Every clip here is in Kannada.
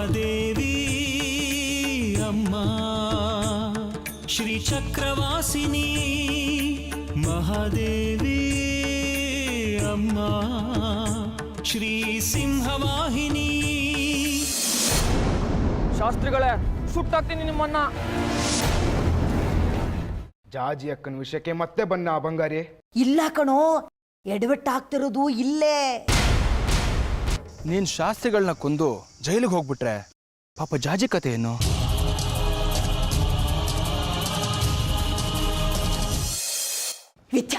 ಮಹಾದೇವಿ ಅಮ್ಮ ಶ್ರೀ ಚಕ್ರವಾಸಿನಿ ಮಹಾದೇವಿ ಅಮ್ಮ ಶ್ರೀ ಸಿಂಹವಾಹಿನಿ. ಶಾಸ್ತ್ರಿಗಳೇ, ಸುಟ್ಟಾಕ್ತೀನಿ ನಿಮ್ಮನ್ನ. ಜಾಜಿ ಅಕ್ಕನ ವಿಷಯಕ್ಕೆ ಮತ್ತೆ ಬನ್ನ ಬಂಗಾರಿ. ಇಲ್ಲ ಕಣೋ, ಎಡವಟ್ಟಾಗ್ತಿರೋದು ಇಲ್ಲೇ. ನೀನ್ ಶಾಸ್ತ್ರಿಗಳನ್ನ ಕೊಂದು ಜೈಲಿಗೆ ಹೋಗ್ಬಿಟ್ರೆ ಪಾಪ ಜಾಜಿ ಕತೆ ಏನು? ವಿಚ್ಚ,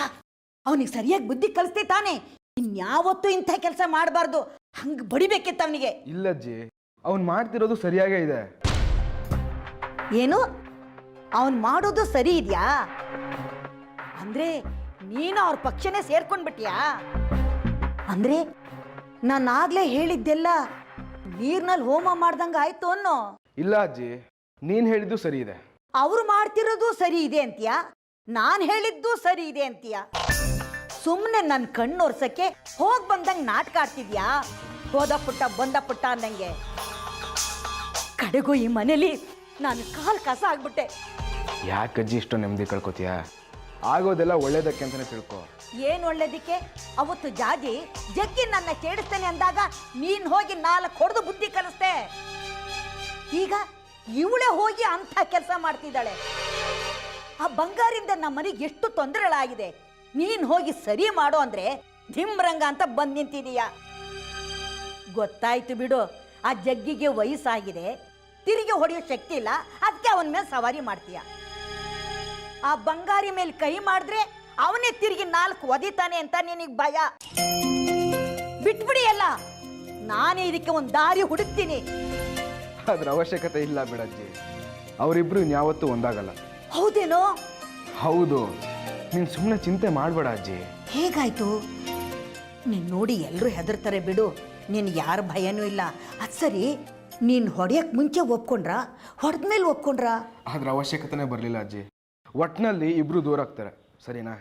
ಅವನಿಗೆ ಸರಿಯಾಗಿ ಬುದ್ಧಿ ಕಲಿಸ್ತಿ ತಾನೆ. ಇನ್ಯಾವತ್ತೂ ಇಂಥ ಕೆಲಸ ಮಾಡಬಾರ್ದು. ಹಂಗೆ ಬಡಿಬೇಕಿತ್ತು ಅವನಿಗೆ. ಇಲ್ಲಜ್ಜಿ, ಅವನ್ ಮಾಡ್ತಿರೋದು ಸರಿಯಾಗೇ ಇದೆ. ಏನು ಅವನ್ ಮಾಡೋದು ಸರಿ ಇದೆಯಾ? ಅಂದ್ರೆ ನೀನು ಅವ್ರ ಪಕ್ಷನೇ ಸೇರ್ಕೊಂಡ್ಬಿಟ್ಯಾ? ಅಂದ್ರೆ ನಾನಾಗ್ಲೇ ಹೇಳಿದ್ದೆಲ್ಲ ನೀರ್ನಲ್ಲಿ ಹೋಮ ಮಾಡ್ದಂಗ ಆಯ್ತು ಅನ್ನೋ? ಇಲ್ಲ ಅಜ್ಜಿ, ನೀನ್ ಹೇಳಿದ್ದು ಸರಿ ಇದೆ. ಅವ್ರು ಮಾಡ್ತಿರೋದು ಸರಿ ಇದೆ ಅಂತೀಯ, ನಾನ್ ಹೇಳಿದ್ದು ಸರಿ ಇದೆ ಅಂತೀಯ. ಸುಮ್ಮನೆ ನನ್ನ ಕಣ್ಣೋರ್ಸಕ್ಕೆ ಹೋಗ್ ಬಂದಂಗೆ ನಾಟಕ ಆಡ್ತಿದ್ಯಾ? ಹೋದ ಪುಟ್ಟ ಬಂದ ಪುಟ್ಟ ಅಂದಂಗೆ. ಕಡೆಗೂ ಈ ಮನೇಲಿ ನಾನು ಕಾಲ್ ಕಸ ಆಗ್ಬಿಟ್ಟೆ. ಯಾಕಜ್ಜಿ ಇಷ್ಟು ನೆಮ್ಮದಿ ಕಳ್ಕೊತೀಯ? ಆಗೋದೆಲ್ಲ ಒಳ್ಳೇದಕ್ಕೆ ಅಂತಾನೆ ತಿಳ್ಕೊ. ಏನ್ ಒಳ್ಳೇದಕ್ಕೆ? ಅವತ್ತು ಜಾಜಿ ಜಗ್ಗಿ ನನ್ನ ಕೇಳಿಸ್ತೇನೆ ಅಂದಾಗ ನೀನ್ ಹೋಗಿ 4 ಹೊಡೆದು ಬುದ್ಧಿ ಕಲಿಸ್ದೆ. ಈಗ ಇವಳೇ ಹೋಗಿ ಅಂಥ ಕೆಲಸ ಮಾಡ್ತಿದ್ದಾಳೆ. ಆ ಬಂಗಾರಿಂದ ನಮ್ಮ ಮನೆಗೆ ಎಷ್ಟು ತೊಂದರೆಗಳಾಗಿದೆ. ನೀನ್ ಹೋಗಿ ಸರಿ ಮಾಡೋ ಅಂದ್ರೆ ಧಿಮ್ರಂಗ ಅಂತ ಬಂದ್ ನಿಂತಿದೀಯ. ಗೊತ್ತಾಯ್ತು ಬಿಡು, ಆ ಜಗ್ಗಿಗೆ ವಯಸ್ಸಾಗಿದೆ, ತಿರುಗಿ ಹೊಡೆಯೋ ಶಕ್ತಿ ಇಲ್ಲ, ಅದಕ್ಕೆ ಅವನ ಮೇಲೆ ಸವಾರಿ ಮಾಡ್ತೀಯ. ಆ ಬಂಗಾರಿ ಮೇಲೆ ಕೈ ಮಾಡಿದ್ರೆ ಅವನೇ ತಿರುಗಿ 4 ಒದಿತಾನೆ ಅಂತ ನಿನಗೆ ಭಯ. ಬಿಟ್ಬಿಡಿ ಎಲ್ಲ, ನಾನೇ ಇದಕ್ಕೆ ಒಂದು ದಾರಿ ಹುಡುಕ್ತೀನಿ. ಅದ್ರ ಅವಶ್ಯಕತೆ ಇಲ್ಲ ಬಿಡಜ್ಜಿ, ಅವರಿಬ್ರು ಇನ್ಯಾವತ್ತೂ ಒಂದಾಗಲ್ಲ. ಹೌದೇನೋ? ಹೌದು, ನೀನ್ ಸುಮ್ಮನೆ ಚಿಂತೆ ಮಾಡಬೇಡ ಅಜ್ಜಿ. ಹೇಗಾಯ್ತು? ನೀನ್ ನೋಡಿ ಎಲ್ಲರೂ ಹೆದರ್ತಾರೆ ಬಿಡು, ನಿನ್ ಯಾರ ಭಯನೂ ಇಲ್ಲ. ಅದು ಸರಿ, ನೀನ್ ಹೊಡೆಯಕ್ ಮುಂಚೆ ಒಪ್ಕೊಂಡ್ರ, ಹೊಡೆದ್ಮೇಲೆ ಒಪ್ಕೊಂಡ್ರ? ಅದ್ರ ಅವಶ್ಯಕತೆನೇ ಬರಲಿಲ್ಲ ಅಜ್ಜಿ. ಒಟ್ನಲ್ಲಿ ಇಬ್ರು ದೂರ ಆಗ್ತಾರೆ, ಸರಿನಾ?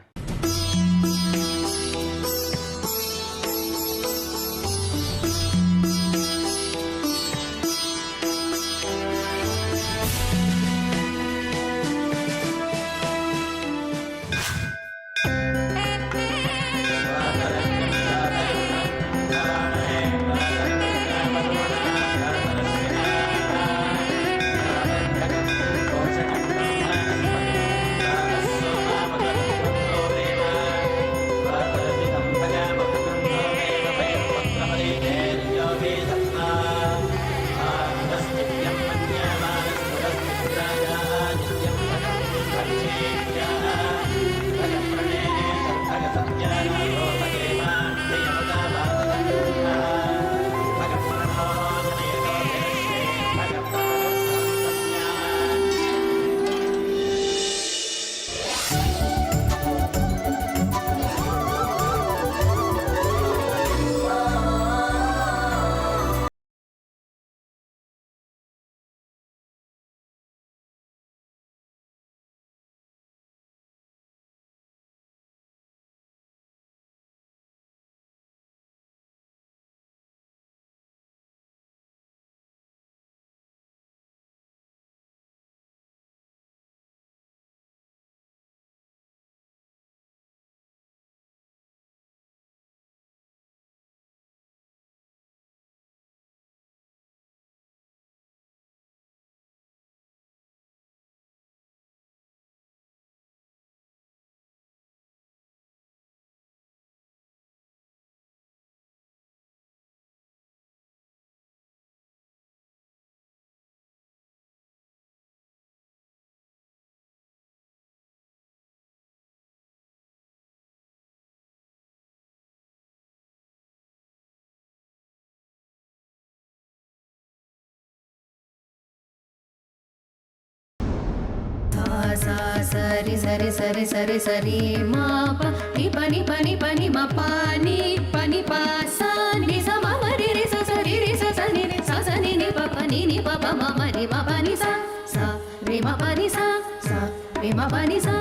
सा सरि सरि सरि सरि सरि मा प नि प नि प नि प नि म प नि प नि प सा नि स म म रि रि स स रि रि स स नि रि स स नि नि प प नि प प म म रि म प नि सा सा रि म प नि सा सा रि म प नि सा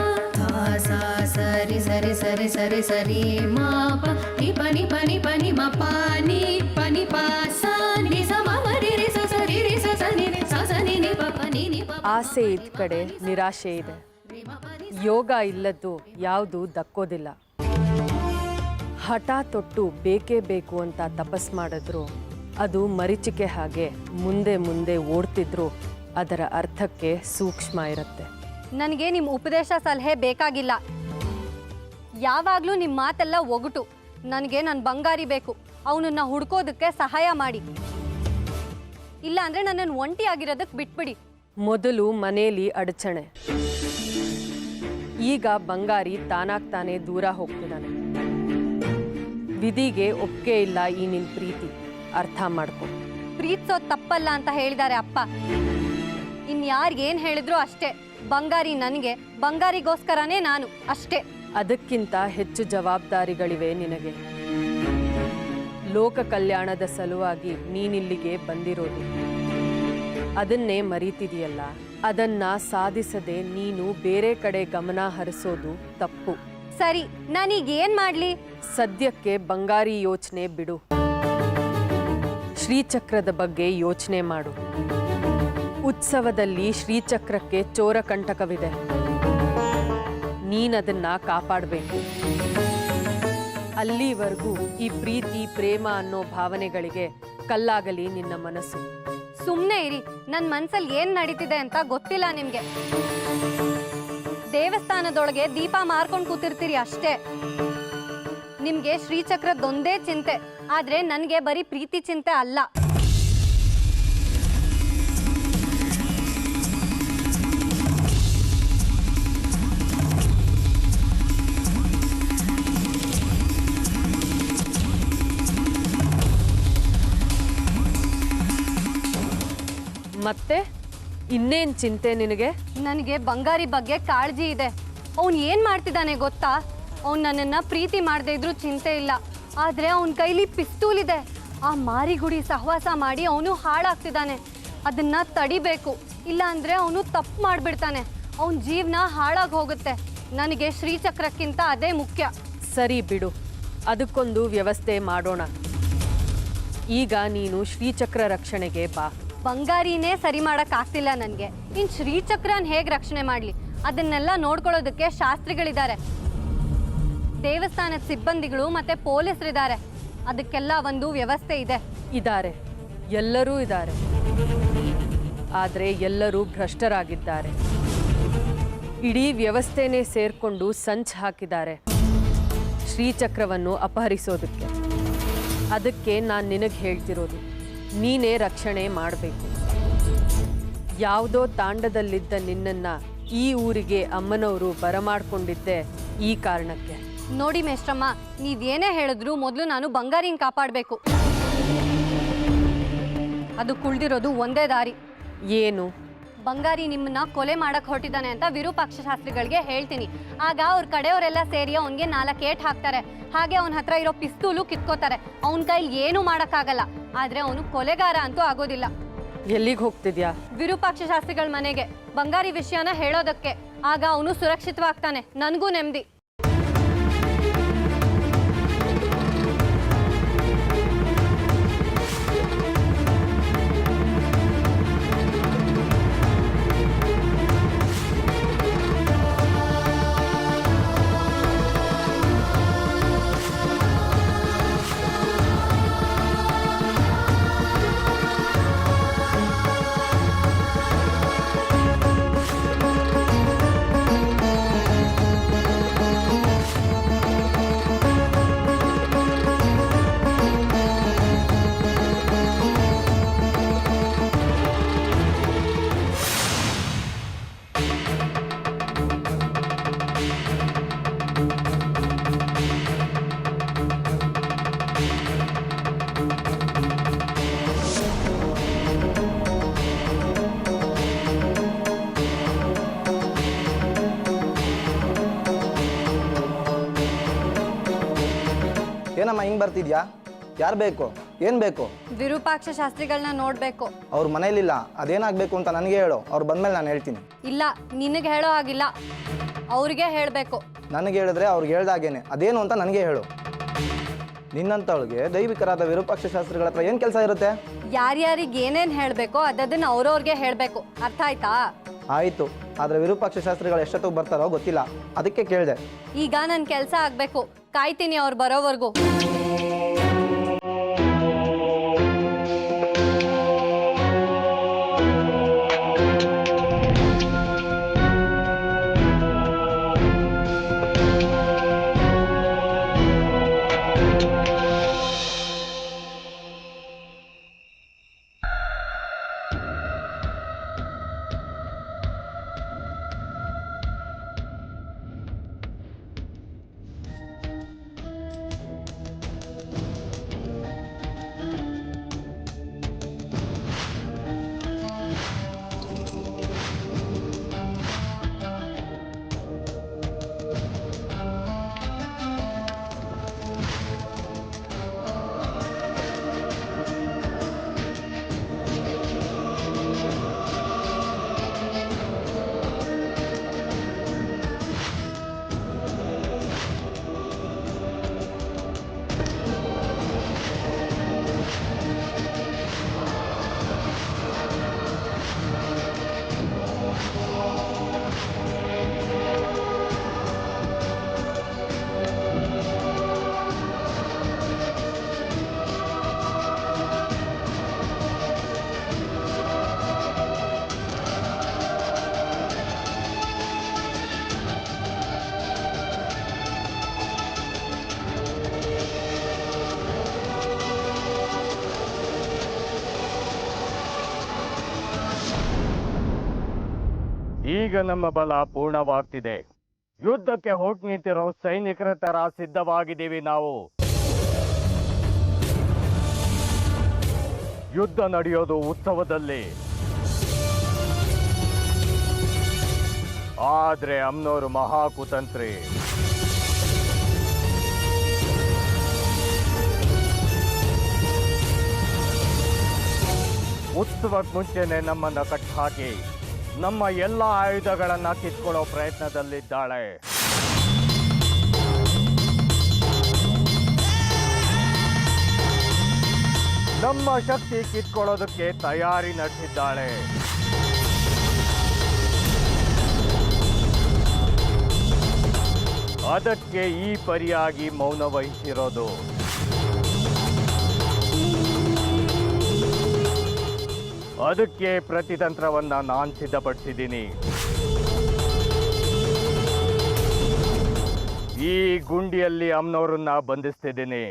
सा सरि सरि सरि सरि सरि मा प नि प नि प नि प नि म प नि प सा नि स म म रि रि स स रि रि स ಆಸೆ ಇದ್ದ ಕಡೆ ನಿರಾಶೆ ಇದೆ. ಯೋಗ ಇಲ್ಲದ್ದು ಯಾವುದು ದಕ್ಕೋದಿಲ್ಲ. ಹಠ ತೊಟ್ಟು ಬೇಕೇ ಬೇಕು ಅಂತ ತಪಸ್ ಮಾಡಿದ್ರು ಅದು ಮರೀಚಿಕೆ ಹಾಗೆ ಮುಂದೆ ಮುಂದೆ ಓಡ್ತಿದ್ರು ಅದರ ಅರ್ಥಕ್ಕೆ ಸೂಕ್ಷ್ಮ ಇರುತ್ತೆ. ನನಗೆ ನಿಮ್ಮ ಉಪದೇಶ ಸಲಹೆ ಬೇಕಾಗಿಲ್ಲ. ಯಾವಾಗಲೂ ನಿಮ್ಮ ಮಾತೆಲ್ಲ ಒಗಟು. ನನಗೆ ನನ್ನ ಬಂಗಾರಿ ಬೇಕು. ಅವನನ್ನು ಹುಡ್ಕೋದಕ್ಕೆ ಸಹಾಯ ಮಾಡಿ. ಇಲ್ಲ ಅಂದರೆ ನನ್ನನ್ನು ಒಂಟಿಯಾಗಿರೋದಕ್ಕೆ ಬಿಟ್ಬಿಡಿ. ಮೊದಲು ಮನೆಯಲ್ಲಿ ಅಡಚಣೆ. ಈಗ ಬಂಗಾರಿ ತಾನಾಗ್ತಾನೆ ದೂರ ಹೋಗ್ತಿದ್ದಾನೆ. ವಿಧಿಗೆ ಒಪ್ಪಿಗೆ ಇಲ್ಲ ಈ ನಿನ್ ಪ್ರೀತಿ. ಅರ್ಥ ಮಾಡ್ಕೊ. ಪ್ರೀತಿಸೋದು ತಪ್ಪಲ್ಲ ಅಂತ ಹೇಳಿದ್ದಾರೆ ಅಪ್ಪ. ಇನ್ಯಾರಿಗೇನು ಹೇಳಿದ್ರು ಅಷ್ಟೇ. ಬಂಗಾರಿ ನನಗೆ, ಬಂಗಾರಿಗೋಸ್ಕರನೇ ನಾನು, ಅಷ್ಟೇ. ಅದಕ್ಕಿಂತ ಹೆಚ್ಚು ಜವಾಬ್ದಾರಿಗಳಿವೆ ನಿನಗೆ. ಲೋಕ ಕಲ್ಯಾಣದ ಸಲುವಾಗಿ ನೀನಿಲ್ಲಿಗೆ ಬಂದಿರೋದು. ಅದನ್ನೇ ಮರೀತಿದೆಯಲ್ಲ. ಅದನ್ನ ಸಾಧಿಸದೆ ನೀನು ಬೇರೆ ಕಡೆ ಗಮನ ಹರಿಸೋದು ತಪ್ಪು. ಸರಿ, ನಾನೀಗ ಏನ್ ಮಾಡ್ಲಿ? ಸದ್ಯಕ್ಕೆ ಬಂಗಾರಿ ಯೋಚನೆ ಬಿಡು. ಶ್ರೀಚಕ್ರದ ಬಗ್ಗೆ ಯೋಚನೆ ಮಾಡು. ಉತ್ಸವದಲ್ಲಿ ಶ್ರೀಚಕ್ರಕ್ಕೆ ಚೋರ ಕಂಟಕವಿದೆ. ನೀನದನ್ನ ಕಾಪಾಡಬೇಕು. ಅಲ್ಲಿವರೆಗೂ ಈ ಪ್ರೀತಿ ಪ್ರೇಮ ಅನ್ನೋ ಭಾವನೆಗಳಿಗೆ ಕಲ್ಲಾಗಲಿ ನಿನ್ನ ಮನಸ್ಸು. ಸುಮ್ಮನೆ ಇರಿ. ನನ್ನ ಮನ್ಸಲ್ಲಿ ಏನ್ ನಡೀತಿದೆ ಅಂತ ಗೊತ್ತಿಲ್ಲ ನಿಮ್ಗೆ. ದೇವಸ್ಥಾನದೊಳಗೆ ದೀಪ ಮಾರ್ಕೊಂಡು ಕೂತಿರ್ತೀರಿ ಅಷ್ಟೇ. ನಿಮ್ಗೆ ಶ್ರೀಚಕ್ರದೊಂದೇ ಚಿಂತೆ, ಆದ್ರೆ ನನಗೆ ಬರೀ ಪ್ರೀತಿ ಚಿಂತೆ ಅಲ್ಲ. ಮತ್ತೆ ಇನ್ನೇನ್ ಚಿಂತೆ ನಿನಗೆ? ನನಗೆ ಬಂಗಾರಿ ಬಗ್ಗೆ ಕಾಳಜಿ ಇದೆ. ಅವನು ಏನ್ ಮಾಡ್ತಿದ್ದಾನೆ ಗೊತ್ತಾ? ಅವ್ನು ನನ್ನನ್ನು ಪ್ರೀತಿ ಮಾಡದೇ ಇದ್ರೂ ಚಿಂತೆ ಇಲ್ಲ. ಆದರೆ ಅವನ ಕೈಲಿ ಪಿಸ್ತೂಲ್ ಇದೆ. ಆ ಮಾರಿಗುಡಿ ಸಹವಾಸ ಮಾಡಿ ಅವನು ಹಾಳಾಗ್ತಿದ್ದಾನೆ. ಅದನ್ನ ತಡಿಬೇಕು. ಇಲ್ಲ ಅಂದರೆ ಅವನು ತಪ್ಪು ಮಾಡಿಬಿಡ್ತಾನೆ. ಅವನ ಜೀವನ ಹಾಳಾಗಿ ಹೋಗುತ್ತೆ. ನನಗೆ ಶ್ರೀಚಕ್ರಕ್ಕಿಂತ ಅದೇ ಮುಖ್ಯ. ಸರಿ ಬಿಡು, ಅದಕ್ಕೊಂದು ವ್ಯವಸ್ಥೆ ಮಾಡೋಣ. ಈಗ ನೀನು ಶ್ರೀಚಕ್ರ ರಕ್ಷಣೆಗೆ ಬಾ. ಬಂಗಾರಿನೇ ಸರಿ ಮಾಡೋಕ್ಕಾಗ್ತಿಲ್ಲ ನನಗೆ. ಇನ್ನು ಶ್ರೀಚಕ್ರನ ಹೇಗೆ ರಕ್ಷಣೆ ಮಾಡಲಿ? ಅದನ್ನೆಲ್ಲ ನೋಡ್ಕೊಳ್ಳೋದಕ್ಕೆ ಶಾಸ್ತ್ರಿಗಳಿದ್ದಾರೆ, ದೇವಸ್ಥಾನದ ಸಿಬ್ಬಂದಿಗಳು ಮತ್ತೆ ಪೊಲೀಸರಿದ್ದಾರೆ. ಅದಕ್ಕೆಲ್ಲ ಒಂದು ವ್ಯವಸ್ಥೆ ಇದೆ. ಇದ್ದಾರೆ, ಎಲ್ಲರೂ ಇದ್ದಾರೆ. ಆದರೆ ಎಲ್ಲರೂ ಭ್ರಷ್ಟರಾಗಿದ್ದಾರೆ. ಇಡೀ ವ್ಯವಸ್ಥೆನೇ ಸೇರ್ಕೊಂಡು ಸಂಚು ಹಾಕಿದ್ದಾರೆ ಶ್ರೀಚಕ್ರವನ್ನು ಅಪಹರಿಸೋದಕ್ಕೆ. ಅದಕ್ಕೆ ನಾನು ನಿನಗೆ ಹೇಳ್ತಿರೋದು, ನೀನೇ ರಕ್ಷಣೆ ಮಾಡಬೇಕು. ಯಾವುದೋ ತಾಂಡದಲ್ಲಿದ್ದ ನಿನ್ನನ್ನು ಈ ಊರಿಗೆ ಅಮ್ಮನವರು ಬರಮಾಡ್ಕೊಂಡಿದ್ದೆ ಈ ಕಾರಣಕ್ಕೆ. ನೋಡಿ ಮೇಷ್ಟ್ರಮ್ಮ, ನೀವೇನೇ ಹೇಳಿದ್ರು ಮೊದಲು ನಾನು ಬಂಗಾರಿನ ಕಾಪಾಡಬೇಕು. ಅದು ಕುಳ್ದಿರೋದು ಒಂದೇ ದಾರಿ. ಏನು? ಬಂಗಾರಿ ನಿಮ್ಮನ್ನ ಕೊಲೆ ಮಾಡಕ್ ಹೊರಟಿದ್ದಾನೆ ಅಂತ ವಿರೂಪಾಕ್ಷ ಶಾಸ್ತ್ರಿಗಳಿಗೆ ಹೇಳ್ತೀನಿ. ಆಗ ಅವ್ರ ಕಡೆಯವರೆಲ್ಲ ಸೇರಿ ಅವನಿಗೆ 4 ಏಟ್ ಹಾಕ್ತಾರೆ. ಹಾಗೆ ಅವನ ಹತ್ರ ಇರೋ ಪಿಸ್ತೂಲು ಕಿತ್ಕೋತಾರೆ. ಅವನ ಕೈಲಿ ಏನೂ ಮಾಡೋಕ್ಕಾಗಲ್ಲ. ಆದರೆ ಅವನು ಕೊಲೆಗಾರ ಅಂತೂ ಆಗೋದಿಲ್ಲ. ಎಲ್ಲಿಗೆ ಹೋಗ್ತಿದ್ಯಾ? ವಿರೂಪಾಕ್ಷ ಶಾಸ್ತ್ರಿಗಳ ಮನೆಗೆ, ಬಂಗಾರಿ ವಿಷಯನ ಹೇಳೋದಕ್ಕೆ. ಆಗ ಅವನು ಸುರಕ್ಷಿತವಾಗ್ತಾನೆ, ನನಗೂ ನೆಮ್ಮದಿ. ಏನಮ್ಮ ಹಿಂಗೆ ಬರ್ತಿದ್ಯಾ? ಯಾರು ಬೇಕು? ಏನು ಬೇಕು? ವಿರೂಪಾಕ್ಷ ಶಾಸ್ತ್ರಿಗಳನ್ನ ನೋಡಬೇಕು. ಅವ್ರ ಮನೇಲಿಲ್ಲ. ಅದೇನಾಗಬೇಕು ಅಂತ ನನಗೆ ಹೇಳು. ಅವ್ರು ಬಂದಮೇಲೆ ನಾನು ಹೇಳ್ತೀನಿ. ಇಲ್ಲ, ನಿನಗೆ ಹೇಳೋ ಆಗಿಲ್ಲ, ಅವ್ರಿಗೆ ಹೇಳಬೇಕು. ನನಗೆ ಹೇಳಿದ್ರೆ ಅವ್ರಿಗೆ ಹೇಳ್ದಾಗೇನೆ. ಅದೇನು ಅಂತ ನನಗೆ ಹೇಳು. ನಿನ್ನಂಥವಳಿಗೆ ದೈವಿಕರಾದ ವಿರೂಪಾಕ್ಷ ಶಾಸ್ತ್ರಿಗಳ ಹತ್ರ ಏನು ಕೆಲಸ ಇರುತ್ತೆ? ಯಾರ್ಯಾರಿಗೆ ಏನೇನು ಹೇಳಬೇಕೋ ಅದನ್ನ ಅವ್ರವ್ರಿಗೆ ಹೇಳಬೇಕು. ಅರ್ಥ ಆಯ್ತಾ? ಆಯಿತು, ಆದರೆ ವಿರೂಪಾಕ್ಷ ಶಾಸ್ತ್ರಿಗಳು ಎಷ್ಟೊತ್ತಿಗೆ ಬರ್ತಾರೋ ಗೊತ್ತಿಲ್ಲ, ಅದಕ್ಕೆ ಕೇಳಿದೆ. ಈಗ ನನ್ನ ಕೆಲಸ ಆಗಬೇಕು, ಕಾಯ್ತೀನಿ ಅವ್ರು ಬರೋವರೆಗೂ. ಈಗ ನಮ್ಮ ಬಲ ಪೂರ್ಣವಾಗ್ತಿದೆ. ಯುದ್ಧಕ್ಕೆ ಹೊರಟು ನಿಂತಿರೋ ಸೈನಿಕರ ತರ ಸಿದ್ಧವಾಗಿದ್ದೀವಿ ನಾವು. ಯುದ್ಧ ನಡೆಯೋದು ಉತ್ಸವದಲ್ಲಿ. ಆದ್ರೆ ಅಮ್ನೋರು ಮಹಾಕುತಂತ್ರಿ. ಉತ್ಸವಕ್ಕೆ ಮುಂಚೆನೆ ನಮ್ಮನ್ನ ಕಟ್ಟಾಕಿ ನಮ್ಮ ಎಲ್ಲ ಆಯುಧಗಳನ್ನ ಕಿತ್ಕೊಳ್ಳೋ ಪ್ರಯತ್ನದಲ್ಲಿದ್ದಾಳೆ. ನಮ್ಮ ಶಕ್ತಿ ಕಿತ್ಕೊಳ್ಳೋದಕ್ಕೆ ತಯಾರಿ ನಡೆಸಿದ್ದಾಳೆ. ಅದಕ್ಕೆ ಈ ಪರಿಯಾಗಿ ಮೌನ ವಹಿಸಿರೋದು. ಅದಕ್ಕೆ ಪ್ರತಿತಂತ್ರವನ್ನ ನಾನು ಸಿದ್ಧಪಡಿಸಿದ್ದೀನಿ. ಈ ಗುಂಡಿಯಲ್ಲಿ ಅಮ್ನವರನ್ನ ಬಂಧಿಸ್ತಿದ್ದೀನಿ.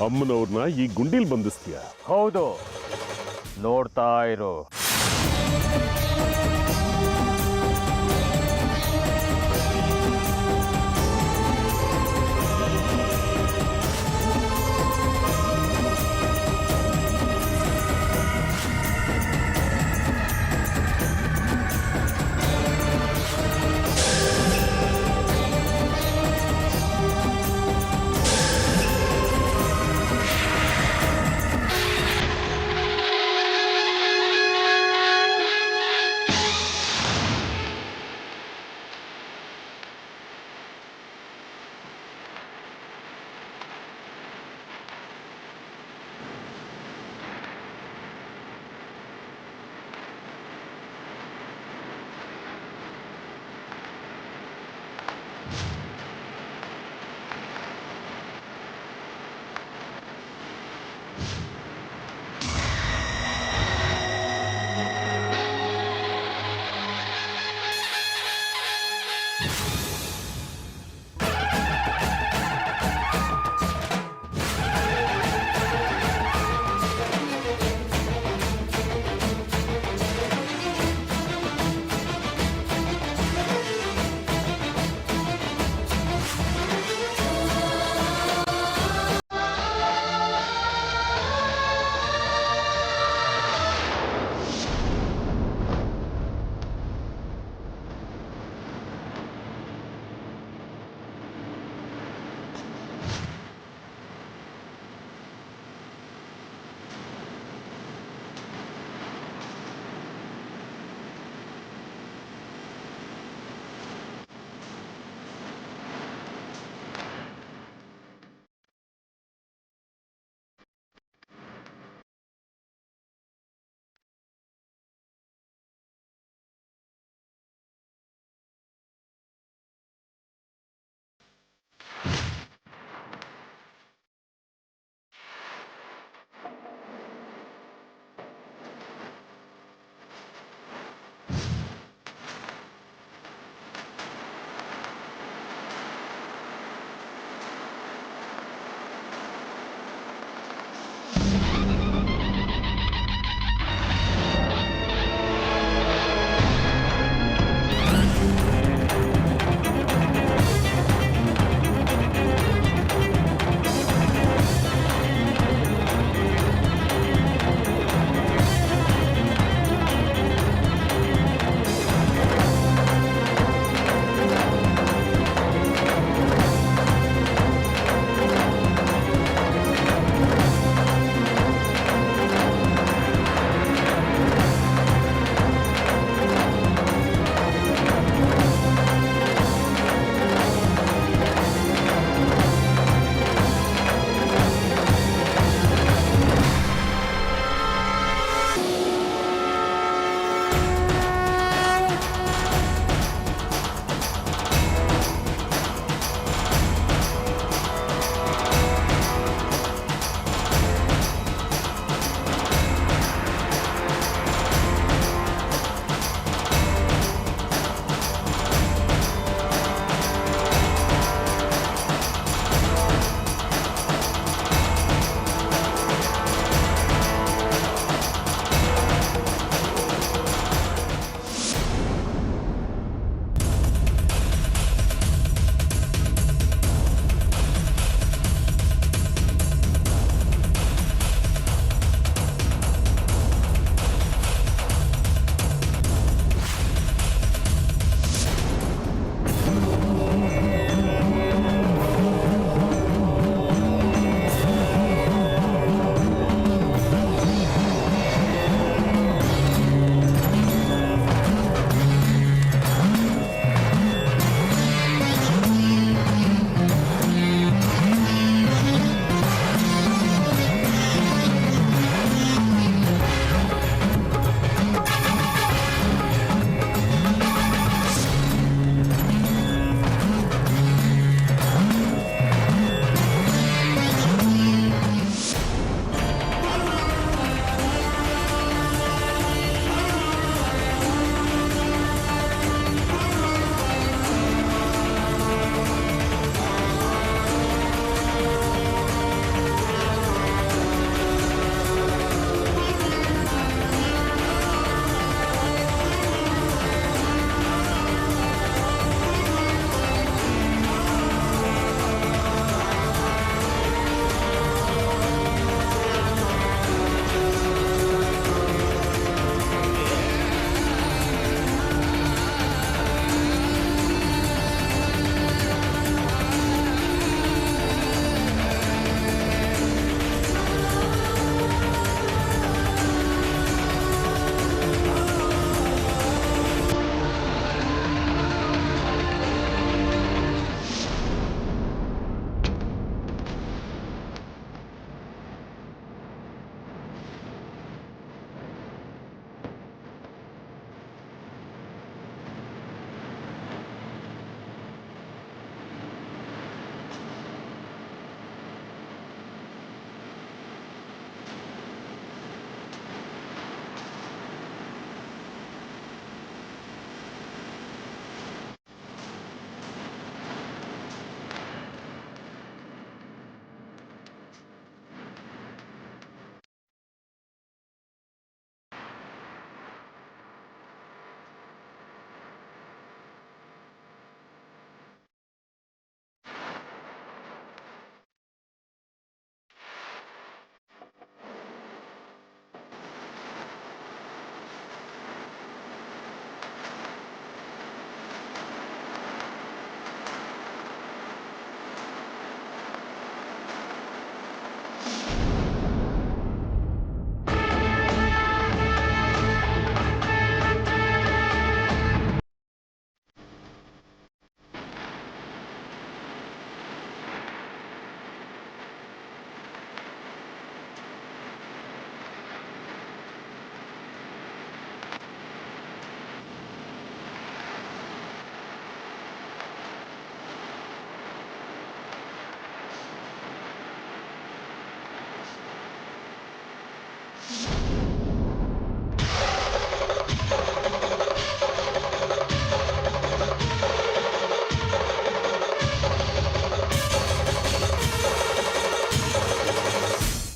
ಅಮ್ಮನವ್ರನ್ನ ಈ ಗುಂಡಿಲ್ ಬಂಧಿಸ್ತೀಯ? ಹೌದು, ನೋಡ್ತಾ ಇರು.